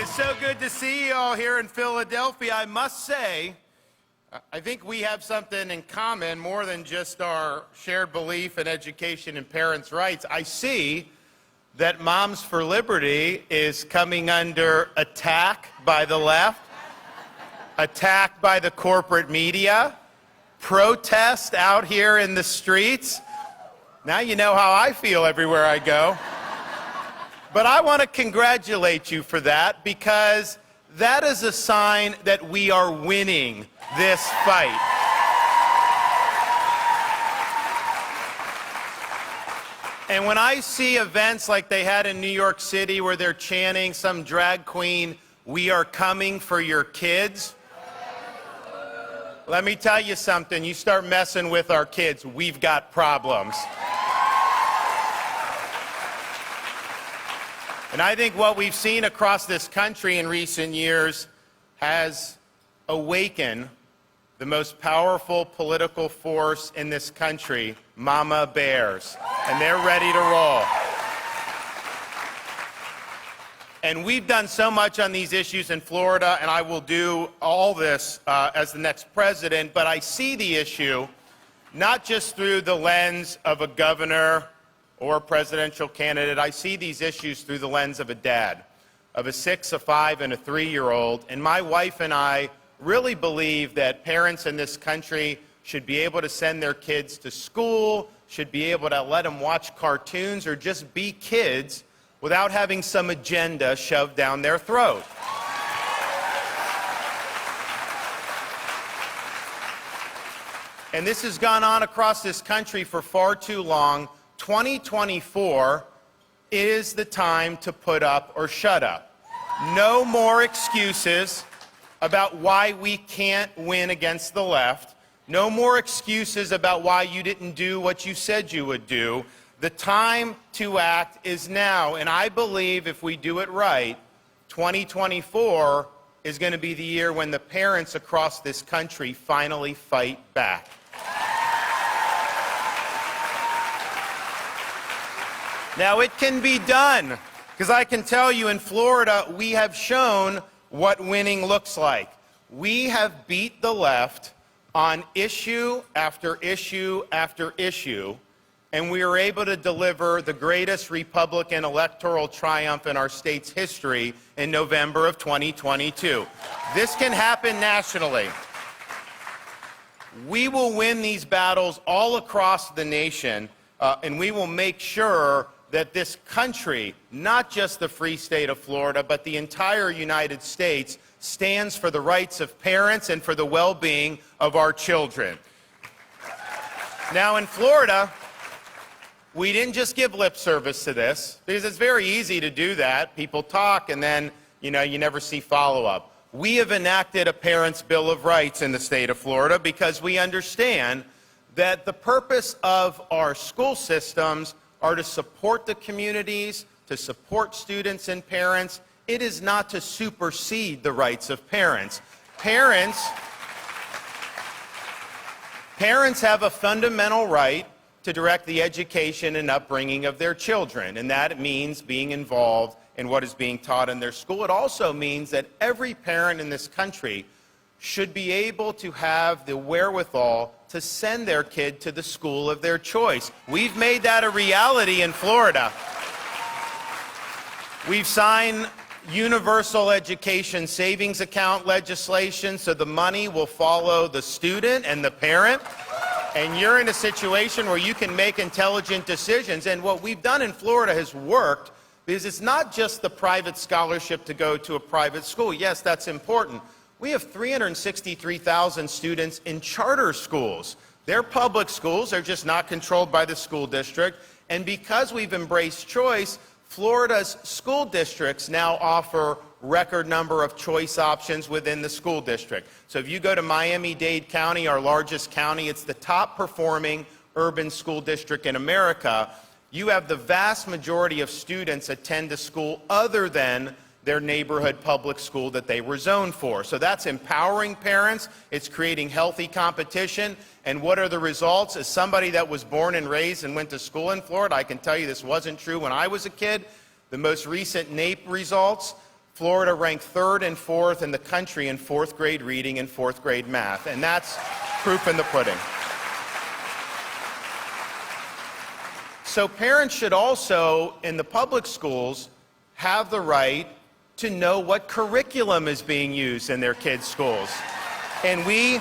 It's so good to see you all here in Philadelphia. I must say, I think we have something in common more than just our shared belief in education and parents' rights. I see that Moms for Liberty is coming under attack by the left, attack by the corporate media, protest out here in the streets. Now you know how I feel everywhere I go. But I want to congratulate you for that, because that is a sign that we are winning this fight. And when I see events like they had in New York City where they're chanting some drag queen, "We are coming for your kids," let me tell you something. You start messing with our kids, we've got problems. And I think what we've seen across this country in recent years has awakened the most powerful political force in this country, Mama Bears, and they're ready to roll. And we've done so much on these issues in Florida, and I will do all this as the next president, but I see the issue not just through the lens of a governor or a presidential candidate. I see these issues through the lens of a dad, of a 6, a 5, and a 3-year-old. And my wife and I really believe that parents in this country should be able to send their kids to school, should be able to let them watch cartoons or just be kids without having some agenda shoved down their throat. And this has gone on across this country for far too long. 2024 is the time to put up or shut up. No more excuses about why we can't win against the left. No more excuses about why you didn't do what you said you would do. The time to act is now, and I believe if we do it right, 2024 is going to be the year when the parents across this country finally fight back. Now, it can be done, because I can tell you in Florida, we have shown what winning looks like. We have beat the left on issue after issue after issue, and we are able to deliver the greatest Republican electoral triumph in our state's history in November of 2022. This can happen nationally. We will win these battles all across the nation, and we will make sure that this country, not just the free state of Florida, but the entire United States, stands for the rights of parents and for the well-being of our children. Now, in Florida, we didn't just give lip service to this, because it's very easy to do that. People talk and then, you never see follow-up. We have enacted a Parents' Bill of Rights in the state of Florida because we understand that the purpose of our school systems are to support the communities, to support students and parents. It is not to supersede the rights of parents. Parents have a fundamental right to direct the education and upbringing of their children, and that means being involved in what is being taught in their school. It also means that every parent in this country should be able to have the wherewithal to send their kid to the school of their choice. We've made that a reality in Florida. We've signed universal education savings account legislation so the money will follow the student and the parent. And you're in a situation where you can make intelligent decisions. And what we've done in Florida has worked, because it's not just the private scholarship to go to a private school. Yes, that's important. We have 363,000 students in charter schools. They're public schools, they're just not controlled by the school district. And because we've embraced choice, Florida's school districts now offer record number of choice options within the school district. So if you go to Miami-Dade County, our largest county, it's the top performing urban school district in America. You have the vast majority of students attend a school other than their neighborhood public school that they were zoned for. So that's empowering parents, it's creating healthy competition, and what are the results? As somebody that was born and raised and went to school in Florida, I can tell you this wasn't true when I was a kid. The most recent NAEP results, Florida ranked 3rd and 4th in the country in 4th grade reading and 4th grade math, and that's proof in the pudding. So parents should also, in the public schools, have the right to know what curriculum is being used in their kids' schools. And we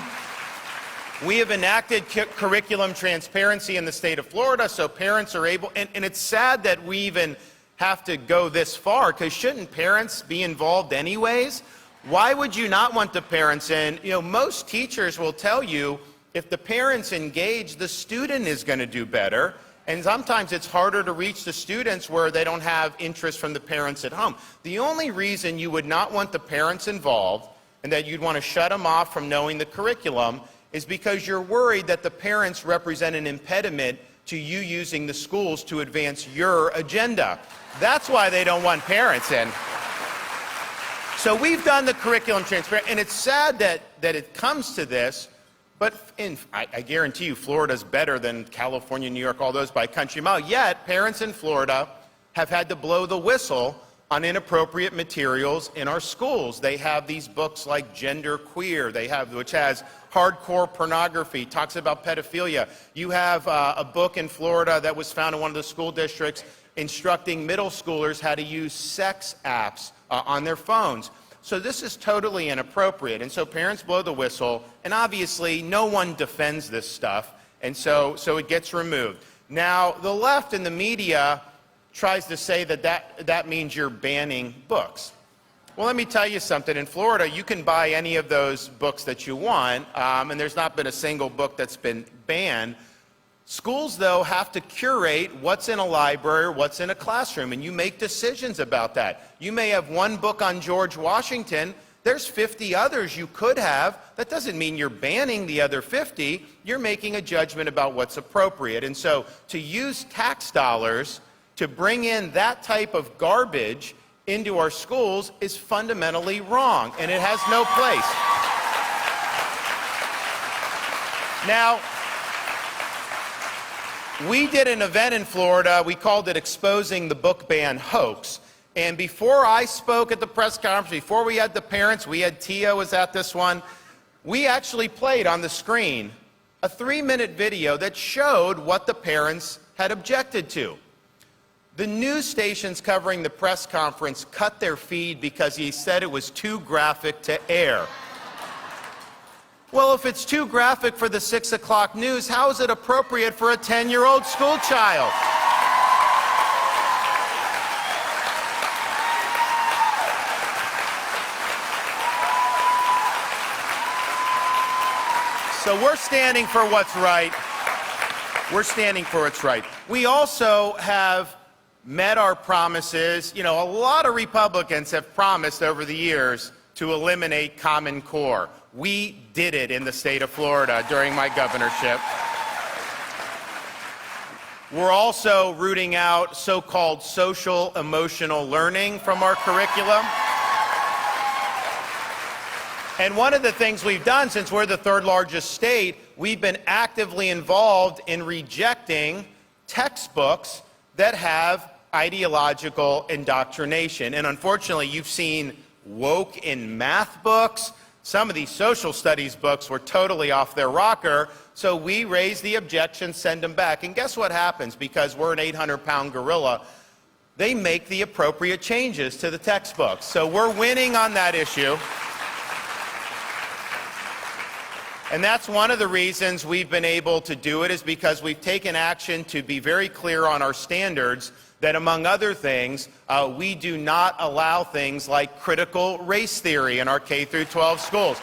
have enacted curriculum transparency in the state of Florida, so parents are able, and it's sad that we even have to go this far, because shouldn't parents be involved anyways? Why would you not want the parents in? You know, most teachers will tell you if the parents engage, the student is going to do better. And sometimes it's harder to reach the students where they don't have interest from the parents at home. The only reason you would not want the parents involved and that you'd want to shut them off from knowing the curriculum is because you're worried that the parents represent an impediment to you using the schools to advance your agenda. That's why they don't want parents in. So we've done the curriculum transparency, and it's sad that it comes to this, but I guarantee you Florida's better than California, New York, all those by a country mile. Yet parents in Florida have had to blow the whistle on inappropriate materials in our schools. They have these books like Gender Queer, which has hardcore pornography, talks about pedophilia. You have a book in Florida that was found in one of the school districts instructing middle schoolers how to use sex apps on their phones. So this is totally inappropriate. And so parents blow the whistle, and obviously no one defends this stuff, and so it gets removed. Now, the left and the media tries to say that means you're banning books. Well, let me tell you something. In Florida, you can buy any of those books that you want, and there's not been a single book that's been banned. Schools, though, have to curate what's in a library or what's in a classroom, and you make decisions about that. You may have one book on George Washington. There's 50 others you could have. That doesn't mean you're banning the other 50. You're making a judgment about what's appropriate. And so to use tax dollars to bring in that type of garbage into our schools is fundamentally wrong, and it has no place. Now, we did an event in Florida. We called it Exposing the Book Ban Hoax. And before I spoke at the press conference, before we had the parents, Tia was at this one, we actually played on the screen a 3-minute video that showed what the parents had objected to. The news stations covering the press conference cut their feed because he said it was too graphic to air. Well, if it's too graphic for the 6 o'clock news, how is it appropriate for a 10-year-old school child? So we're standing for what's right. We're standing for what's right. We also have met our promises. You know, a lot of Republicans have promised over the years to eliminate Common Core. We did it in the state of Florida during my governorship. We're also rooting out so-called social emotional learning from our curriculum. And one of the things we've done, since we're the 3rd largest state, we've been actively involved in rejecting textbooks that have ideological indoctrination. And unfortunately, you've seen woke in math books. Some of these social studies books were totally off their rocker, so we raise the objection, send them back. And guess what happens? Because we're an 800-pound gorilla, they make the appropriate changes to the textbooks. So we're winning on that issue. And that's one of the reasons we've been able to do it, is because we've taken action to be very clear on our standards that, among other things, we do not allow things like critical race theory in our K-12 schools.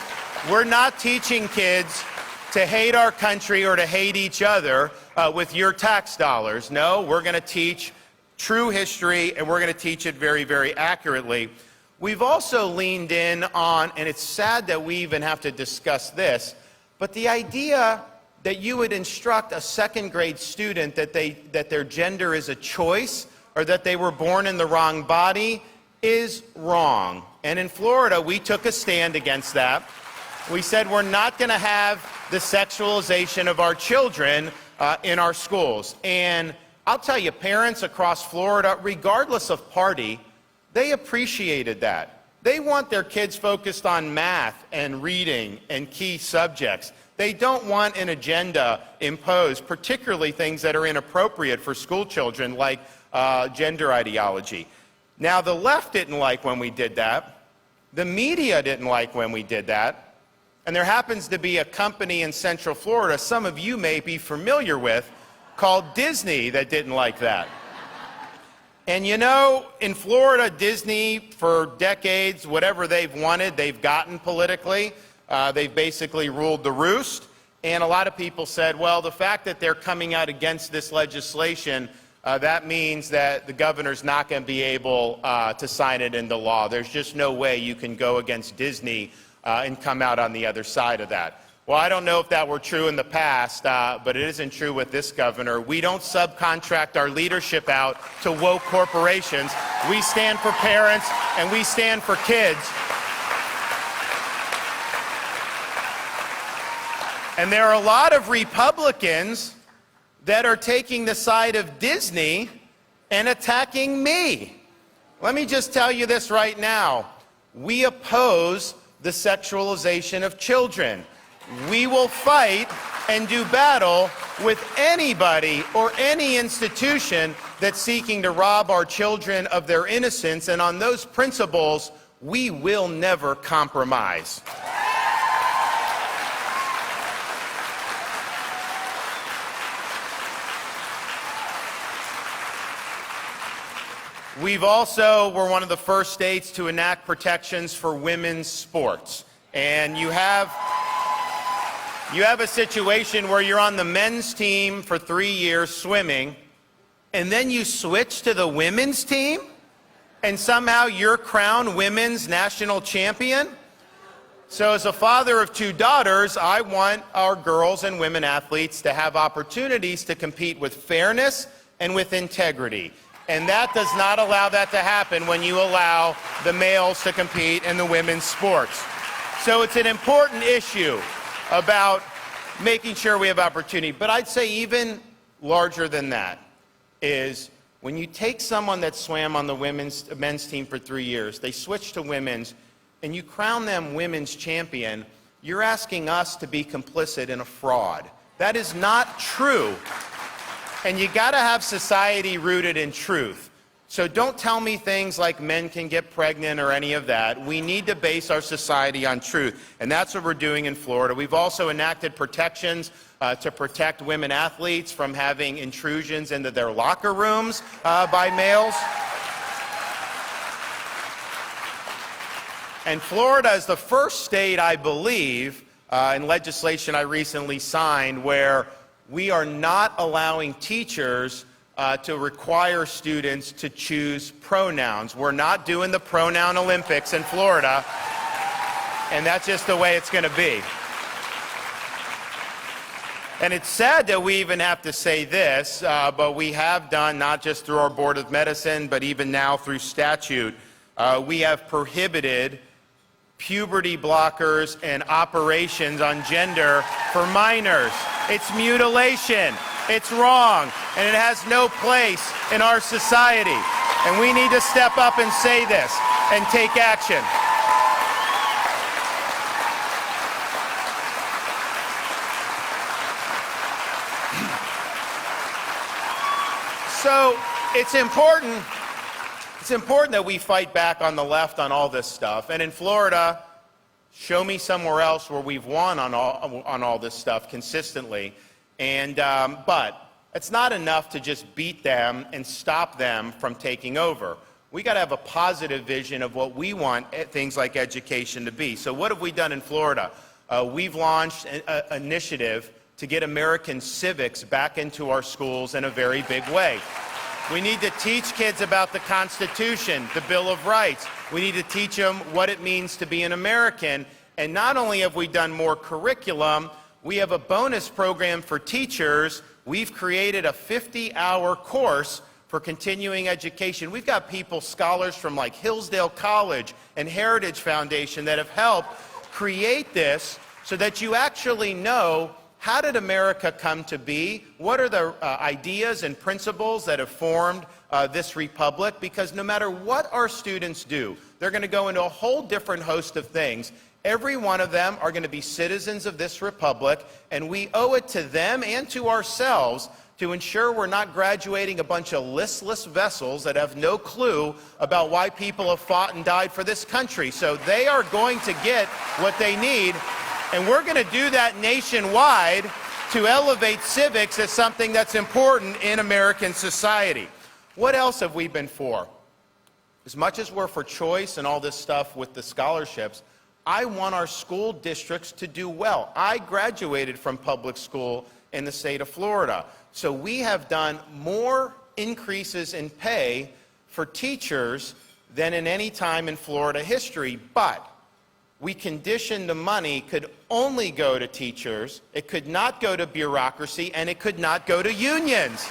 We're not teaching kids to hate our country or to hate each other with your tax dollars. No, we're going to teach true history, and we're going to teach it very, very accurately. We've also leaned in on, and it's sad that we even have to discuss this, but the idea that you would instruct a 2nd grade student that their gender is a choice or that they were born in the wrong body is wrong. And in Florida, we took a stand against that. We said we're not going to have the sexualization of our children in our schools. And I'll tell you, parents across Florida, regardless of party, they appreciated that. They want their kids focused on math and reading and key subjects. They don't want an agenda imposed, particularly things that are inappropriate for school children, like gender ideology. Now, the left didn't like when we did that. The media didn't like when we did that. And there happens to be a company in Central Florida, some of you may be familiar with, called Disney, that didn't like that. And you know, in Florida, Disney, for decades, whatever they've wanted, they've gotten politically. They've basically ruled the roost. And a lot of people said, well, the fact that they're coming out against this legislation, that means that the governor's not going to be able to sign it into law. There's just no way you can go against Disney and come out on the other side of that. Well, I don't know if that were true in the past, but it isn't true with this governor. We don't subcontract our leadership out to woke corporations. We stand for parents and we stand for kids. And there are a lot of Republicans that are taking the side of Disney and attacking me. Let me just tell you this right now. We oppose the sexualization of children. We will fight and do battle with anybody or any institution that's seeking to rob our children of their innocence, and on those principles, we will never compromise. We're one of the first states to enact protections for women's sports. And you have a situation where you're on the men's team for 3 years swimming, and then you switch to the women's team, and somehow you're crowned women's national champion? So as a father of 2 daughters, I want our girls and women athletes to have opportunities to compete with fairness and with integrity. And that does not allow that to happen when you allow the males to compete in the women's sports. So it's an important issue about making sure we have opportunity. But I'd say even larger than that is when you take someone that swam on the men's team for 3 years, they switch to women's, and you crown them women's champion, you're asking us to be complicit in a fraud. That is not true. And you got to have society rooted in truth. So don't tell me things like men can get pregnant or any of that. We need to base our society on truth. And that's what we're doing in Florida. We've also enacted protections to protect women athletes from having intrusions into their locker rooms by males. And Florida is the first state, I believe, in legislation I recently signed, where we are not allowing teachers to require students to choose pronouns. We're not doing the pronoun Olympics in Florida, and that's just the way it's going to be. And it's sad that we even have to say this, but we have done, not just through our Board of Medicine, but even now through statute, we have prohibited puberty blockers and operations on gender for minors. It's mutilation. It's wrong. And it has no place in our society. And we need to step up and say this and take action. So it's important that we fight back on the left on all this stuff. And in Florida, show me somewhere else where we've won on all this stuff consistently. And but it's not enough to just beat them and stop them from taking over. We got to have a positive vision of what we want things like education to be. So what have we done in Florida? We've launched an initiative to get American civics back into our schools in a very big way. We need to teach kids about the Constitution, the Bill of Rights. We need to teach them what it means to be an American. And not only have we done more curriculum, we have a bonus program for teachers. We've created a 50-hour course for continuing education. We've got people, scholars from like Hillsdale College and Heritage Foundation that have helped create this so that you actually know, how did America come to be? What are the ideas and principles that have formed this republic, because no matter what our students do, they're going to go into a whole different host of things. Every one of them are going to be citizens of this republic, and we owe it to them and to ourselves to ensure we're not graduating a bunch of listless vessels that have no clue about why people have fought and died for this country. So they are going to get what they need, and we're going to do that nationwide to elevate civics as something that's important in American society. What else have we been for? As much as we're for choice and all this stuff with the scholarships, I want our school districts to do well. I graduated from public school in the state of Florida. So we have done more increases in pay for teachers than in any time in Florida history. But we conditioned the money could only go to teachers, it could not go to bureaucracy, and it could not go to unions.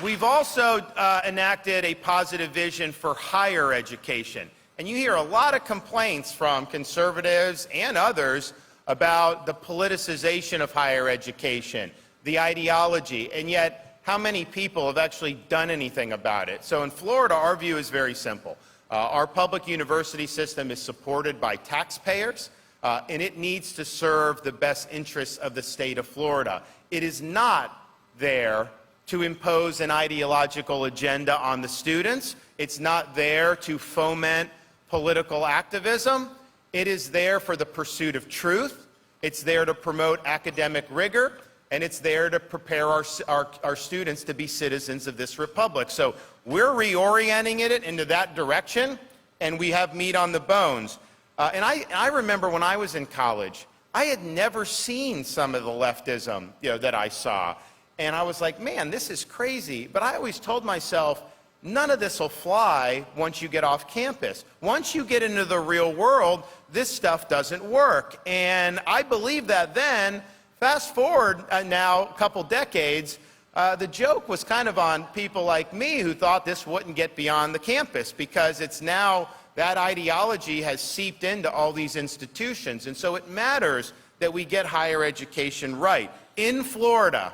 We've also enacted a positive vision for higher education. And you hear a lot of complaints from conservatives and others about the politicization of higher education, the ideology, and yet how many people have actually done anything about it? So in Florida, our view is very simple. Our public university system is supported by taxpayers, and it needs to serve the best interests of the state of Florida. It is not there to impose an ideological agenda on the students. It's not there to foment political activism. It is there for the pursuit of truth. It's there to promote academic rigor, and it's there to prepare our students to be citizens of this republic. So we're reorienting it into that direction, and we have meat on the bones. And I remember when I was in college, I had never seen some of the leftism that I saw. And I was like, man, this is crazy. But I always told myself, none of this will fly once you get off campus. Once you get into the real world, this stuff doesn't work. And I believe that then. Fast forward now a couple decades, the joke was kind of on people like me who thought this wouldn't get beyond the campus, because it's now that ideology has seeped into all these institutions. And so it matters that we get higher education right. In Florida,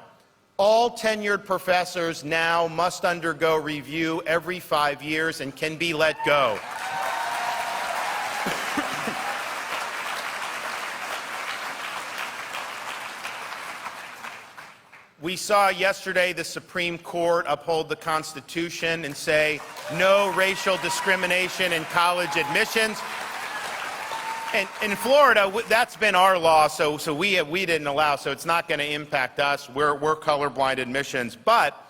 all tenured professors now must undergo review every 5 years and can be let go. We saw yesterday the Supreme Court uphold the Constitution and say no racial discrimination in college admissions. And in Florida, that's been our law, so we didn't allow, so it's not going to impact us. We're colorblind admissions. But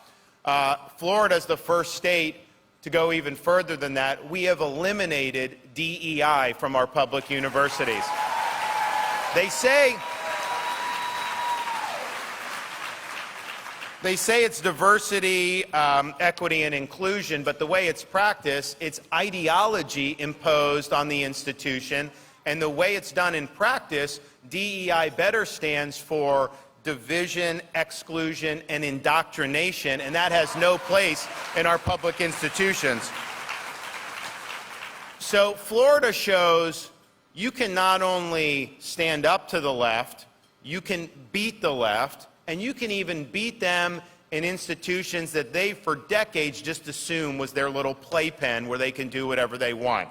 Florida is the first state to go even further than that. We have eliminated DEI from our public universities. They say it's diversity, equity, and inclusion, but the way it's practiced, it's ideology imposed on the institution. And the way it's done in practice, DEI better stands for division, exclusion, and indoctrination, and that has no place in our public institutions. So Florida shows you can not only stand up to the left, you can beat the left, and you can even beat them in institutions that they, for decades, just assumed was their little playpen where they can do whatever they want.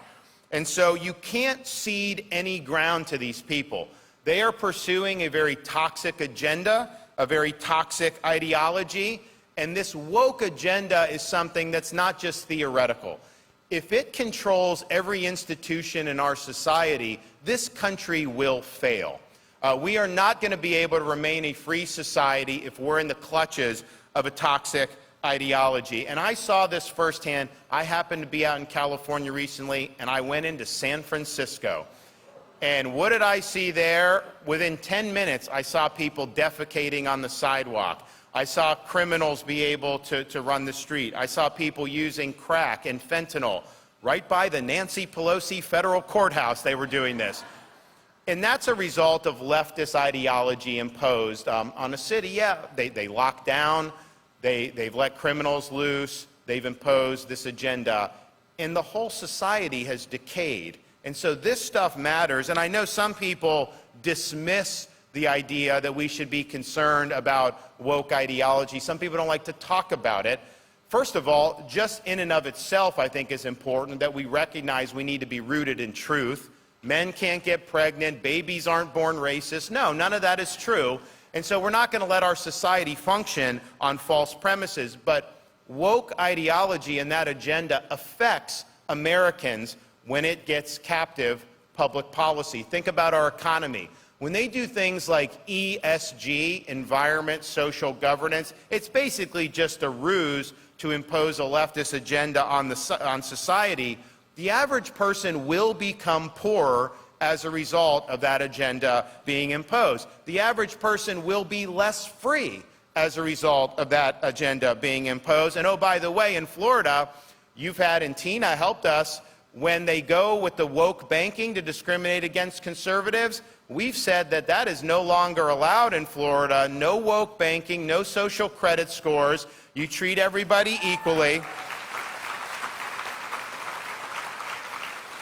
And so you can't cede any ground to these people. They are pursuing a very toxic agenda, a very toxic ideology, and this woke agenda is something that's not just theoretical. If it controls every institution in our society, this country will fail. We are not going to be able to remain a free society if we're in the clutches of a toxic ideology. And I saw this firsthand. I happened to be out in California recently, and I went into San Francisco. And what did I see there? Within 10 minutes, I saw people defecating on the sidewalk. I saw criminals be able to run the street. I saw people using crack and fentanyl. Right by the Nancy Pelosi federal courthouse, they were doing this. And that's a result of leftist ideology imposed on a city. Yeah, they lock down. They've let criminals loose, they've imposed this agenda, and the whole society has decayed. And so this stuff matters, and I know some people dismiss the idea that we should be concerned about woke ideology. Some people don't like to talk about it. First of all, just in and of itself, I think is important that we recognize we need to be rooted in truth. Men can't get pregnant, babies aren't born racist. No, none of that is true. And so we're not going to let our society function on false premises. But woke ideology and that agenda affects Americans when it gets captive public policy. Think about our economy. When they do things like ESG, environment, social governance, it's basically just a ruse to impose a leftist agenda on society. The average person will become poorer as a result of that agenda being imposed. The average person will be less free as a result of that agenda being imposed. And oh, by the way, in Florida, you've had, and Tina helped us, when they go with the woke banking to discriminate against conservatives, we've said that that is no longer allowed in Florida. No woke banking, no social credit scores. You treat everybody equally.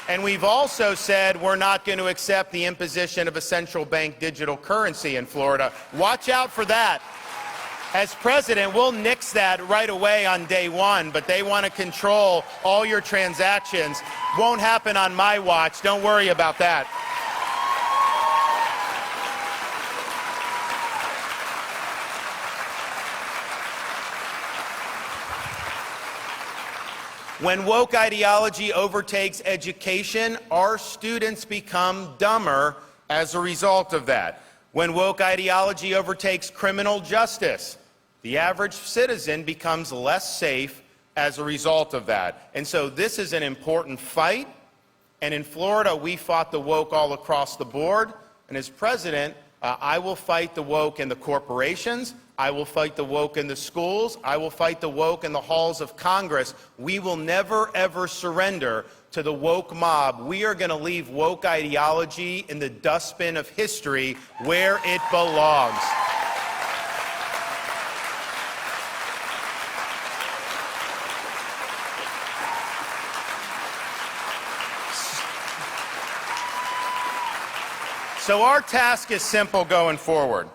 And we've also said we're not going to accept the imposition of a central bank digital currency in Florida. Watch out for that. As president, we'll nix that right away on day one, but they want to control all your transactions. Won't happen on my watch. Don't worry about that. When woke ideology overtakes education, our students become dumber as a result of that. When woke ideology overtakes criminal justice, the average citizen becomes less safe as a result of that. And so this is an important fight. And in Florida, we fought the woke all across the board. And as president, I will fight the woke in the corporations. I will fight the woke in the schools. I will fight the woke in the halls of Congress. We will never, ever surrender to the woke mob. We are going to leave woke ideology in the dustbin of history where it belongs. So our task is simple going forward.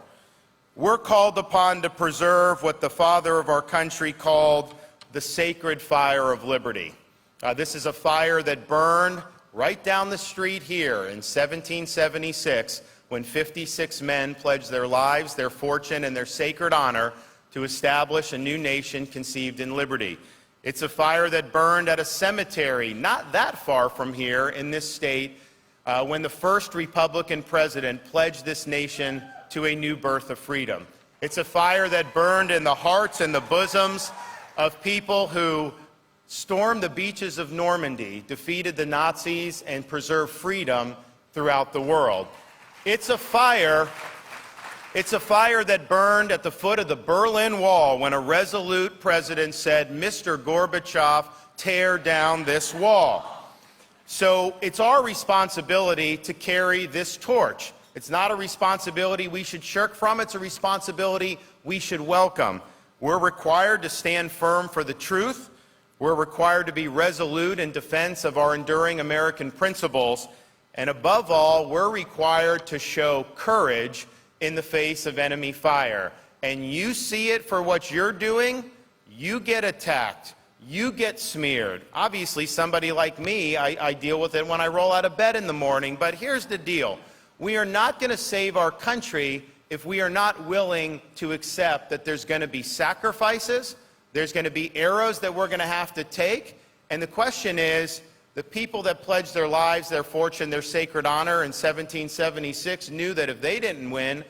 We're called upon to preserve what the father of our country called the sacred fire of liberty. This is a fire that burned right down the street here in 1776 when 56 men pledged their lives, their fortune, and their sacred honor to establish a new nation conceived in liberty. It's a fire that burned at a cemetery not that far from here in this state when the first Republican president pledged this nation to a new birth of freedom. It's a fire that burned in the hearts and the bosoms of people who stormed the beaches of Normandy, defeated the Nazis, and preserved freedom throughout the world. It's a fire that burned at the foot of the Berlin Wall when a resolute president said, "Mr. Gorbachev, tear down this wall." So it's our responsibility to carry this torch. It's not a responsibility we should shirk from. It's a responsibility we should welcome. We're required to stand firm for the truth. We're required to be resolute in defense of our enduring American principles. And above all, we're required to show courage in the face of enemy fire. And you see it for what you're doing, you get attacked. You get smeared. Obviously, somebody like me, I deal with it when I roll out of bed in the morning. But here's the deal. We are not going to save our country if we are not willing to accept that there's going to be sacrifices, there's going to be arrows that we're going to have to take. And the question is, the people that pledged their lives, their fortune, their sacred honor in 1776 knew that if they didn't win,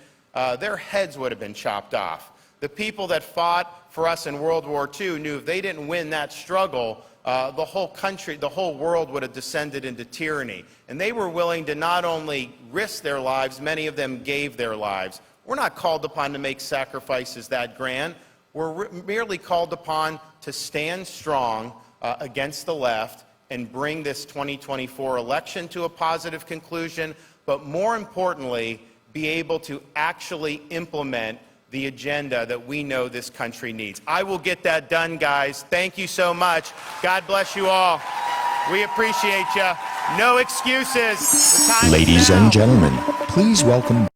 their heads would have been chopped off. The people that fought for us in World War II knew if they didn't win that struggle, the whole country, the whole world would have descended into tyranny. And they were willing to not only risk their lives, many of them gave their lives. We're not called upon to make sacrifices that grand. We're merely called upon to stand strong against the left and bring this 2024 election to a positive conclusion, but more importantly, be able to actually implement the agenda that we know this country needs. I will get that done, guys. Thank you so much. God bless you all. We appreciate you. No excuses. Ladies and gentlemen, please welcome